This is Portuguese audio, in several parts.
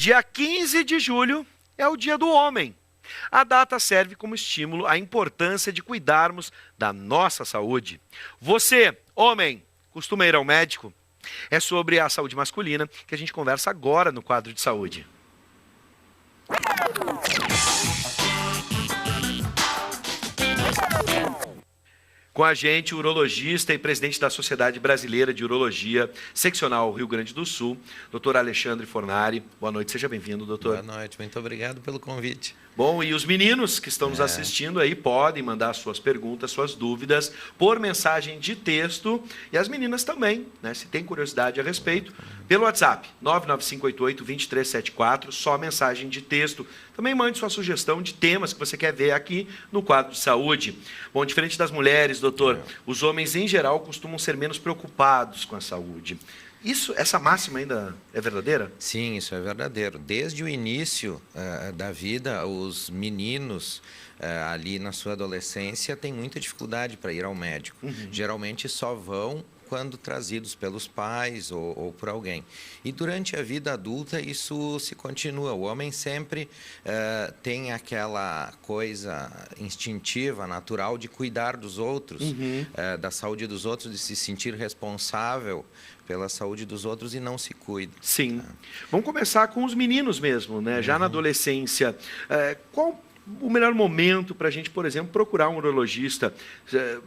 Dia 15 de julho é o Dia do Homem. A data serve como estímulo à importância de cuidarmos da nossa saúde. Você, homem, costuma ir ao médico? É sobre a saúde masculina que a gente conversa agora no quadro de saúde. Com a gente, o urologista e presidente da Sociedade Brasileira de Urologia, seccional Rio Grande do Sul, doutor Alexandre Fornari. Boa noite, seja bem-vindo, doutor. Boa noite, muito obrigado pelo convite. Bom, e os meninos que estão nos assistindo aí podem mandar suas perguntas, suas dúvidas por mensagem de texto, e as meninas também, né, se tem curiosidade a respeito, pelo WhatsApp, 99588-2374, só mensagem de texto. Também mande sua sugestão de temas que você quer ver aqui no quadro de saúde. Bom, diferente das mulheres, doutor, os homens em geral costumam ser menos preocupados com a saúde. Essa máxima ainda é verdadeira? Sim, isso é verdadeiro. Desde o início da vida, os meninos ali na sua adolescência têm muita dificuldade para ir ao médico. Geralmente só vão quando trazidos pelos pais ou por alguém. E durante a vida adulta isso se continua. O homem sempre tem aquela coisa instintiva, natural de cuidar dos outros, da saúde dos outros, de se sentir responsável pela saúde dos outros e não se cuida. Sim. Vamos começar com os meninos mesmo, né? Já na adolescência. Qual o melhor momento para a gente, por exemplo, procurar um urologista?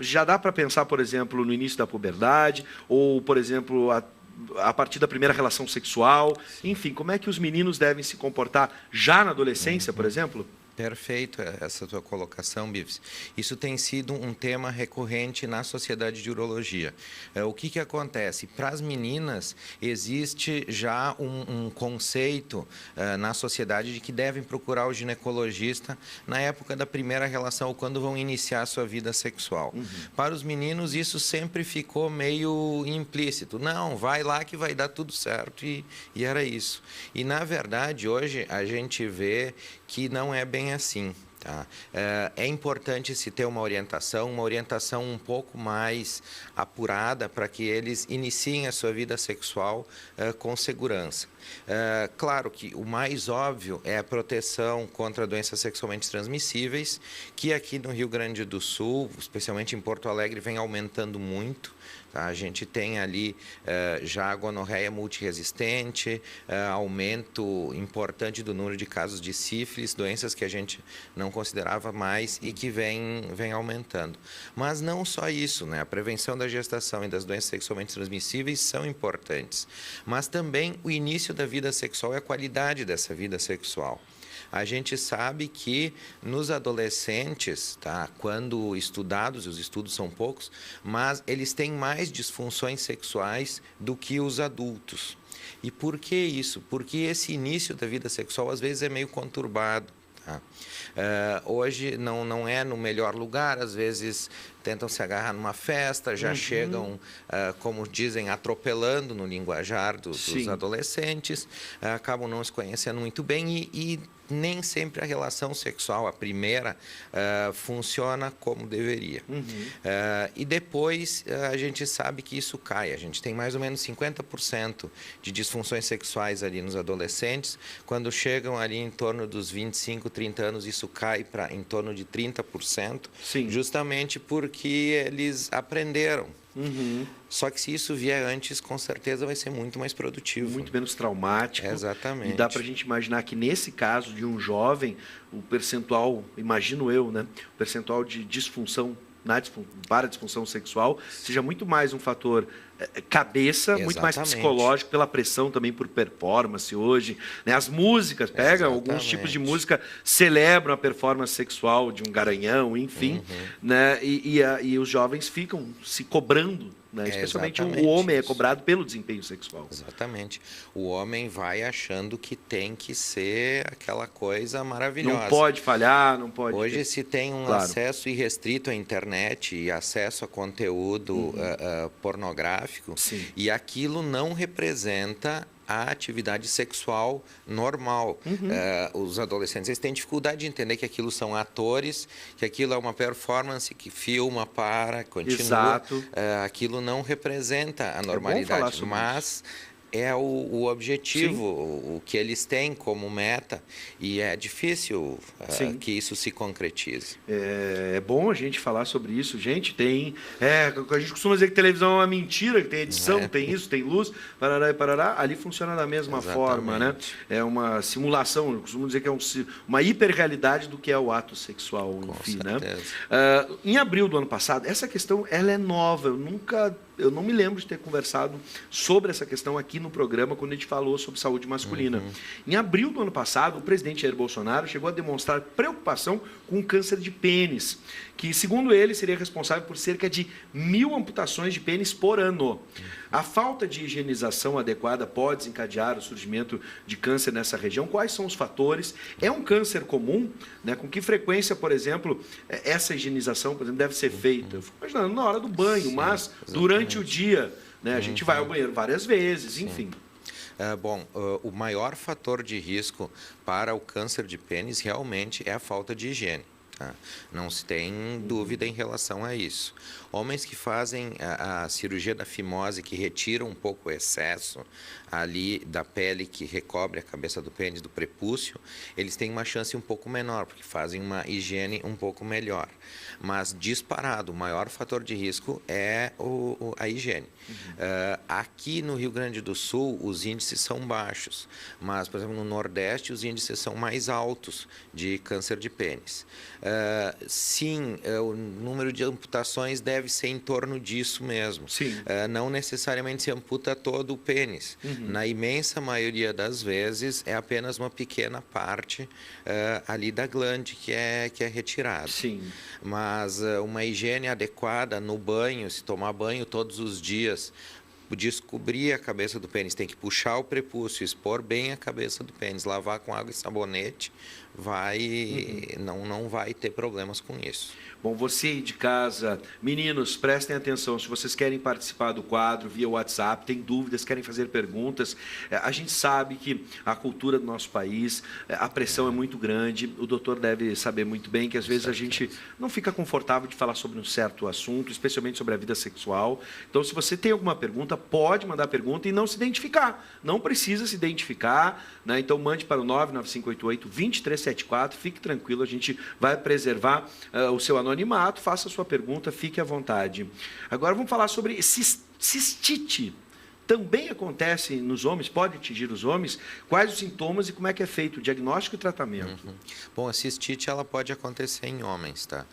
Já dá para pensar, por exemplo, no início da puberdade ou, por exemplo, a partir da primeira relação sexual? Enfim, como é que os meninos devem se comportar já na adolescência, por exemplo? Perfeito essa tua colocação, Bives. Isso tem sido um tema recorrente na Sociedade de Urologia. O que acontece? Para as meninas, existe já um conceito na sociedade de que devem procurar o ginecologista na época da primeira relação ou quando vão iniciar a sua vida sexual. Para os meninos, isso sempre ficou meio implícito. Não, vai lá que vai dar tudo certo e era isso. E, na verdade, hoje a gente vê que não é bem assim. Tá? É importante se ter uma orientação um pouco mais apurada para que eles iniciem a sua vida sexual com segurança. Claro que o mais óbvio é a proteção contra doenças sexualmente transmissíveis, que aqui no Rio Grande do Sul, especialmente em Porto Alegre, vem aumentando muito. A gente tem ali já a gonorreia multiresistente, aumento importante do número de casos de sífilis, doenças que a gente não considerava mais e que vem aumentando. Mas não só isso, né? A prevenção da gestação e das doenças sexualmente transmissíveis são importantes, mas também o início da vida sexual e a qualidade dessa vida sexual. A gente sabe que nos adolescentes, tá, quando estudados, os estudos são poucos, mas eles têm mais disfunções sexuais do que os adultos. E por que isso? Porque esse início da vida sexual às vezes é meio conturbado. Tá? Hoje não é no melhor lugar, às vezes tentam se agarrar numa festa, já chegam, como dizem, atropelando no linguajar dos adolescentes, acabam não se conhecendo muito bem e nem sempre a relação sexual, a primeira, funciona como deveria. E depois a gente sabe que isso cai. A gente tem mais ou menos 50% de disfunções sexuais ali nos adolescentes. Quando chegam ali em torno dos 25, 30 anos, isso cai para em torno de 30%, justamente porque eles aprenderam. Só que se isso vier antes, com certeza vai ser muito mais produtivo. Muito menos traumático. Exatamente. E dá para a gente imaginar que nesse caso de um jovem, o percentual, imagino eu, né, o percentual de disfunção para a disfunção sexual seja muito mais um fator cabeça, muito mais psicológico, pela pressão também por performance hoje. Né? As músicas, alguns tipos de música celebram a performance sexual de um garanhão, enfim. Né? E os jovens ficam se cobrando. Né? Especialmente o homem é cobrado pelo desempenho sexual. Exatamente. O homem vai achando que tem que ser aquela coisa maravilhosa. Não pode falhar, não pode... Hoje se tem um acesso irrestrito à internet e acesso a conteúdo pornográfico, e aquilo não representa a atividade sexual normal. Os adolescentes eles têm dificuldade de entender que aquilo são atores, que aquilo é uma performance que filma, continua. Aquilo não representa a normalidade, mas É o objetivo, o que eles têm como meta, e é difícil que isso se concretize. É bom a gente falar sobre isso. Gente, a gente costuma dizer que televisão é uma mentira, que tem edição, tem isso, tem luz, parará e parará. Ali funciona da mesma forma, né? É uma simulação, eu costumo dizer que é uma hiperrealidade do que é o ato sexual, enfim, né? Em abril do ano passado, essa questão ela é nova, eu não me lembro de ter conversado sobre essa questão aqui no programa quando a gente falou sobre saúde masculina. Em abril do ano passado, o presidente Jair Bolsonaro chegou a demonstrar preocupação com o câncer de pênis, que, segundo ele, seria responsável por cerca de 1.000 amputações de pênis por ano. A falta de higienização adequada pode desencadear o surgimento de câncer nessa região. Quais são os fatores? É um câncer comum? Né? Com que frequência, por exemplo, essa higienização, por exemplo, deve ser feita? Eu fico imaginando na hora do banho, mas durante o dia, né? A gente vai ao banheiro várias vezes, enfim. O maior fator de risco para o câncer de pênis realmente é a falta de higiene. Não se tem dúvida em relação a isso. Homens que fazem a cirurgia da fimose, que retiram um pouco o excesso ali da pele que recobre a cabeça do pênis, do prepúcio, eles têm uma chance um pouco menor, porque fazem uma higiene um pouco melhor. Mas, disparado, o maior fator de risco é a higiene. Aqui no Rio Grande do Sul, os índices são baixos, mas, por exemplo, no Nordeste, os índices são mais altos de câncer de pênis. Sim, o número de amputações deve ser em torno disso mesmo. Não necessariamente se amputa todo o pênis. Na imensa maioria das vezes, é apenas uma pequena parte ali da glande que é retirada. Mas uma higiene adequada no banho, se tomar banho todos os dias, descobrir a cabeça do pênis, tem que puxar o prepúcio, expor bem a cabeça do pênis, lavar com água e sabonete, não vai ter problemas com isso. Bom, você aí de casa, meninos, prestem atenção, se vocês querem participar do quadro via WhatsApp, tem dúvidas, querem fazer perguntas, a gente sabe que a cultura do nosso país, a pressão é muito grande, o doutor deve saber muito bem que às vezes a gente não fica confortável de falar sobre um certo assunto, especialmente sobre a vida sexual. Então, se você tem alguma pergunta, pode mandar pergunta e não se identificar, não precisa se identificar, né? Então mande para o 99588-2374, fique tranquilo, a gente vai preservar o seu anonimato, faça a sua pergunta, fique à vontade. Agora vamos falar sobre cistite. Também acontece nos homens, pode atingir os homens. Quais os sintomas e como é que é feito o diagnóstico e tratamento? Bom, a cistite ela pode acontecer em homens, tá?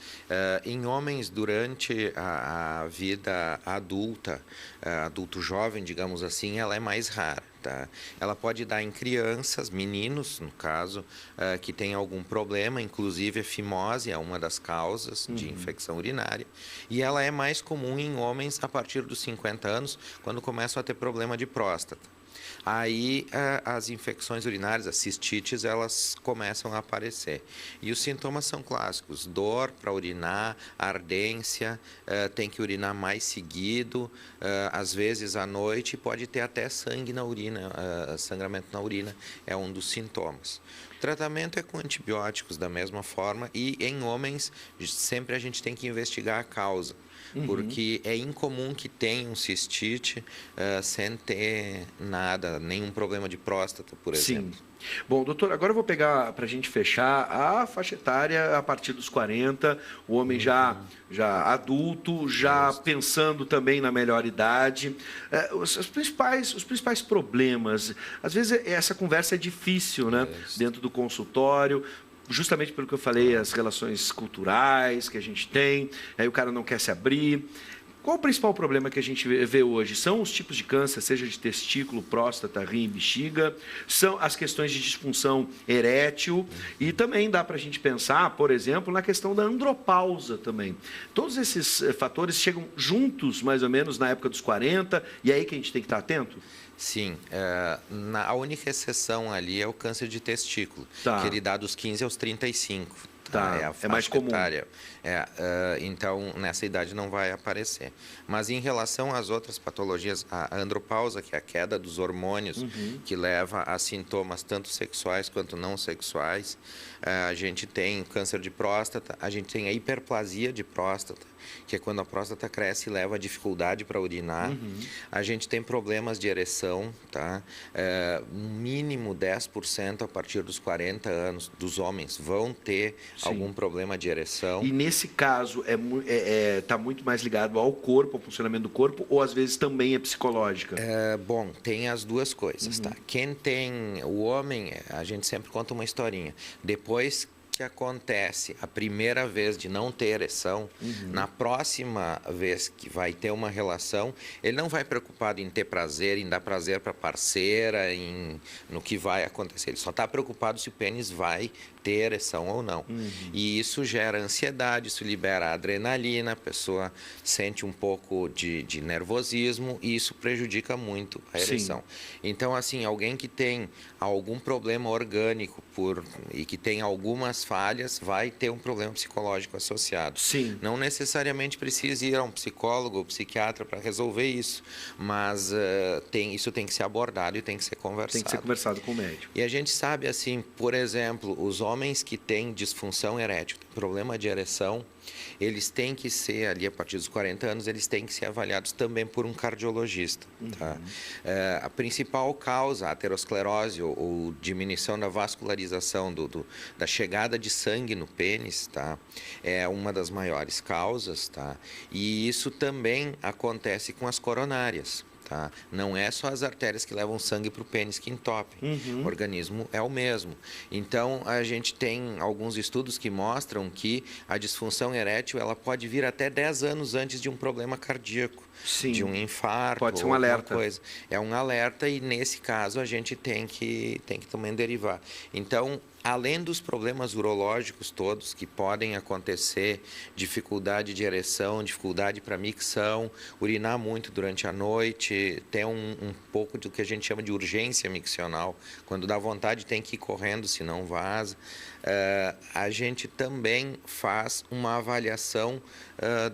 Em homens durante a vida adulta, adulto jovem, digamos assim, ela é mais rara. Tá? Ela pode dar em crianças, meninos, no caso, que tem algum problema, inclusive a fimose é uma das causas de infecção urinária. E ela é mais comum em homens a partir dos 50 anos, quando começam a ter problema de próstata. Aí as infecções urinárias, as cistites, elas começam a aparecer. E os sintomas são clássicos: dor para urinar, ardência, tem que urinar mais seguido, às vezes à noite, pode ter até sangue na urina, sangramento na urina é um dos sintomas. O tratamento é com antibióticos da mesma forma e em homens sempre a gente tem que investigar a causa. Porque é incomum que tenha um cistite sem ter nada, nenhum problema de próstata, por exemplo. Bom, doutor, agora eu vou pegar, para a gente fechar, a faixa etária a partir dos 40, o homem já adulto, já pensando também na melhor idade. Os principais problemas, às vezes essa conversa é difícil, né? Dentro do consultório, justamente pelo que eu falei, as relações culturais que a gente tem, aí o cara não quer se abrir. Qual o principal problema que a gente vê hoje? São os tipos de câncer, seja de testículo, próstata, rim, bexiga, são as questões de disfunção erétil e também dá para a gente pensar, por exemplo, na questão da andropausa também. Todos esses fatores chegam juntos, mais ou menos, na época dos 40, e é aí que a gente tem que estar atento? Sim, a única exceção ali é o câncer de testículo, que ele dá dos 15 aos 35. Tá, É a é mais faixa comum. etária. Então, nessa idade não vai aparecer. Mas em relação às outras patologias, a andropausa, que é a queda dos hormônios, que leva a sintomas tanto sexuais quanto não sexuais, a gente tem câncer de próstata, a gente tem a hiperplasia de próstata, que é quando a próstata cresce e leva a dificuldade para urinar. A gente tem problemas de ereção, tá? Mínimo 10% a partir dos 40 anos dos homens vão ter algum problema de ereção. E nesse caso, está muito mais ligado ao corpo, ao funcionamento do corpo, ou às vezes também é psicológica? Bom, tem as duas coisas, tá? Quem tem o homem, a gente sempre conta uma historinha. Depois que acontece a primeira vez de não ter ereção, na próxima vez que vai ter uma relação, ele não vai preocupado em ter prazer, em dar prazer para a parceira, no que vai acontecer. Ele só está preocupado se o pênis vai ter ereção ou não. E isso gera ansiedade, isso libera adrenalina, a pessoa sente um pouco de nervosismo e isso prejudica muito a ereção. Então, assim, alguém que tem algum problema orgânico e que tem algumas falhas, vai ter um problema psicológico associado. Não necessariamente precisa ir a um psicólogo ou psiquiatra para resolver isso, mas isso tem que ser abordado e tem que ser conversado. Tem que ser conversado com o médico. E a gente sabe, assim, por exemplo, os homens que têm disfunção erétil, problema de ereção, eles têm que ser, ali a partir dos 40 anos, eles têm que ser avaliados também por um cardiologista. Tá? A principal causa, a aterosclerose ou diminuição da vascularização, da chegada de sangue no pênis, tá? É uma das maiores causas, tá? E isso também acontece com as coronárias. Tá? Não é só as artérias que levam sangue para o pênis que entopem. O organismo é o mesmo. Então, a gente tem alguns estudos que mostram que a disfunção erétil ela pode vir até 10 anos antes de um problema cardíaco, de um infarto. Pode ser um alerta. Coisa. É um alerta e, nesse caso, a gente tem que também derivar. Então, além dos problemas urológicos todos que podem acontecer, dificuldade de ereção, dificuldade para micção, urinar muito durante a noite, ter um pouco do que a gente chama de urgência miccional, quando dá vontade tem que ir correndo, senão vaza. A gente também faz uma avaliação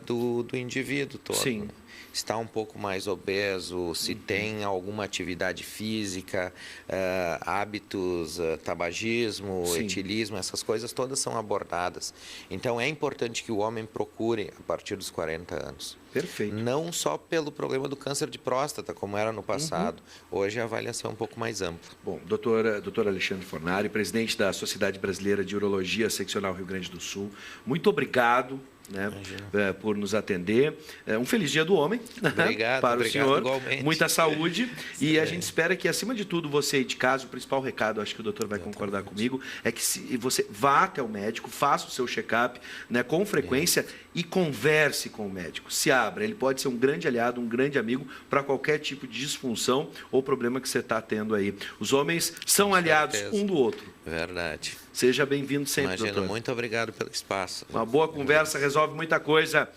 do indivíduo todo. Né? Está um pouco mais obeso, se tem alguma atividade física, hábitos, tabagismo, etilismo, essas coisas todas são abordadas. Então, é importante que o homem procure a partir dos 40 anos. Perfeito. Não só pelo problema do câncer de próstata, como era no passado. Hoje a avaliação é um pouco mais ampla. Bom, doutor Alexandre Fornari, presidente da Sociedade Brasileira de Urologia Seccional Rio Grande do Sul, muito obrigado. Né, por nos atender. Um feliz Dia do Homem. Obrigado, para o senhor. Igualmente. Muita saúde. E a gente espera que, acima de tudo, você aí de casa, o principal recado, acho que o doutor vai concordar comigo, é que você vá até o médico, faça o seu check-up, né, com frequência e converse com o médico. Se abra. Ele pode ser um grande aliado, um grande amigo para qualquer tipo de disfunção ou problema que você está tendo aí. Os homens são aliados um do outro. Verdade. Seja bem-vindo sempre, Imagina, doutor. Muito obrigado pelo espaço. Uma boa conversa resolve muita coisa.